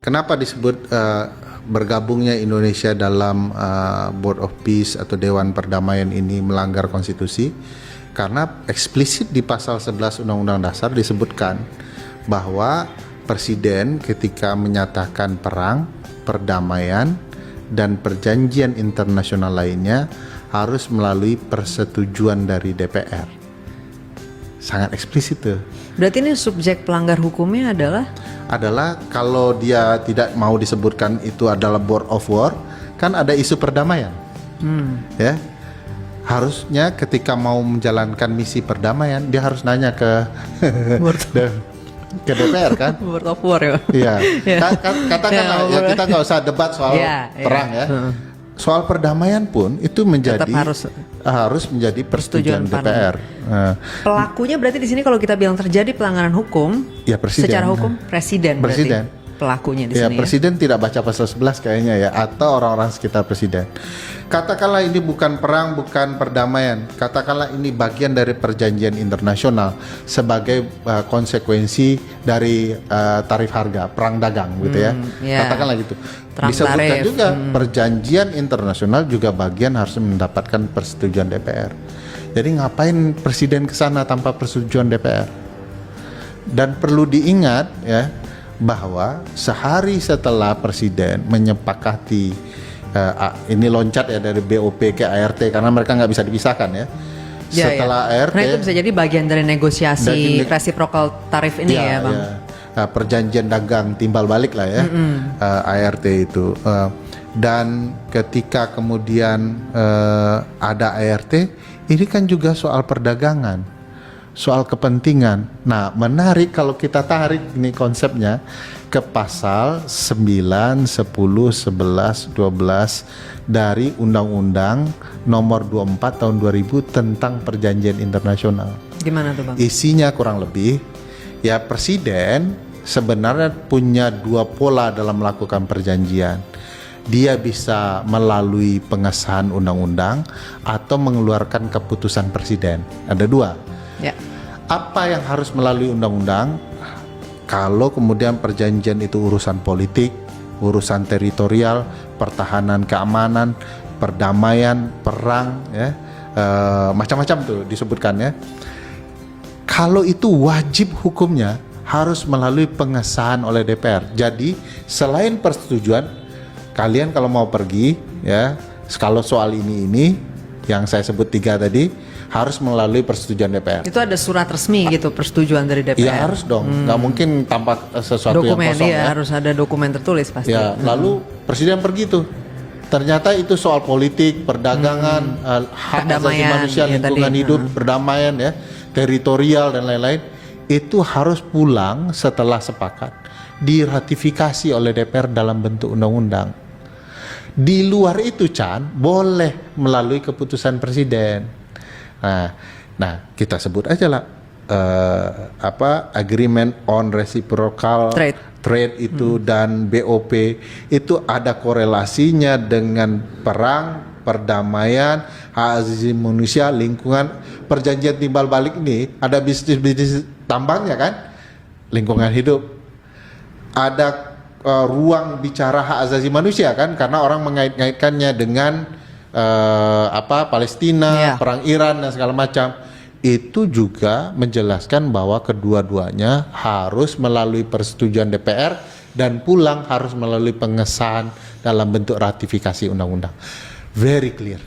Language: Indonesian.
Kenapa disebut bergabungnya Indonesia dalam Board of Peace atau Dewan Perdamaian ini melanggar konstitusi? Karena eksplisit di pasal 11 Undang-Undang Dasar disebutkan bahwa Presiden ketika menyatakan perang, perdamaian, dan perjanjian internasional lainnya harus melalui persetujuan dari DPR. Sangat eksplisit tuh. Berarti ini subjek pelanggar hukumnya adalah kalau dia tidak mau disebutkan itu adalah Board of War, kan ada isu perdamaian. Ya. Harusnya ketika mau menjalankan misi perdamaian dia harus nanya ke ke DPR kan? Board of War ya. Iya. Katakanlah ya, kita nggak usah debat soal perang ya. Soal perdamaian pun itu menjadi harus menjadi persetujuan DPR. Pelakunya berarti di sini kalau kita bilang terjadi pelanggaran hukum, ya presiden. Secara hukum presiden. Pelakunya di sini. Presiden tidak baca pasal 11 kayaknya ya, atau orang-orang sekitar presiden. Katakanlah ini bukan perang, bukan perdamaian. Katakanlah ini bagian dari perjanjian internasional sebagai konsekuensi dari tarif harga, perang dagang gitu ya. Katakanlah gitu. Disebutkan juga perjanjian internasional juga bagian harus mendapatkan persetujuan DPR. Jadi ngapain presiden ke sana tanpa persetujuan DPR? Dan perlu diingat ya, bahwa sehari setelah presiden menyepakati ini loncat ya dari BOP ke ART karena mereka nggak bisa dipisahkan ya. Setelah ART, karena itu bisa jadi bagian dari negosiasi reciprocal tarif ini ya Bang. Perjanjian dagang timbal balik lah ya, ART itu. Dan ketika kemudian ada ART, ini kan juga soal perdagangan, soal kepentingan. Nah, menarik kalau kita tarik ini konsepnya ke pasal 9, 10, 11, 12 dari Undang-Undang Nomor 24 Tahun 2000 tentang Perjanjian Internasional. Gimana tuh Bang? Isinya kurang lebih ya, presiden sebenarnya punya dua pola dalam melakukan perjanjian. Dia bisa melalui pengesahan undang-undang atau mengeluarkan keputusan presiden. Ada dua. Ya. Apa yang harus melalui undang-undang? Kalau kemudian perjanjian itu urusan politik, urusan teritorial, pertahanan keamanan, perdamaian, perang, ya, macam-macam tuh disebutkan ya. Kalau itu wajib hukumnya harus melalui pengesahan oleh DPR. Jadi selain persetujuan, kalian kalau mau pergi ya, kalau soal ini yang saya sebut 3 tadi harus melalui persetujuan DPR. Itu ada surat resmi gitu persetujuan dari DPR. Iya harus dong, nggak mungkin tampak sesuatu dokumen, yang kosong ya. Harus ada dokumen tertulis pasti. Ya, lalu presiden pergi tuh. Ternyata itu soal politik, perdagangan, hak asasi manusia, lingkungan hidup, perdamaian ya, teritorial dan lain-lain. Itu harus pulang setelah sepakat, diratifikasi oleh DPR dalam bentuk undang-undang. Di luar itu boleh melalui keputusan presiden. Nah kita sebut aja lah agreement on reciprocal trade itu dan BOP itu ada korelasinya dengan perang, perdamaian, hak asasi manusia, lingkungan. Perjanjian timbal balik ini ada bisnis tambangnya kan, lingkungan hidup, ada ruang bicara hak asasi manusia kan, karena orang mengait-ngaitkannya dengan Palestina, perang Iran dan segala macam. Itu juga menjelaskan bahwa kedua-duanya harus melalui persetujuan DPR dan pulang harus melalui pengesahan dalam bentuk ratifikasi undang-undang. Very clear.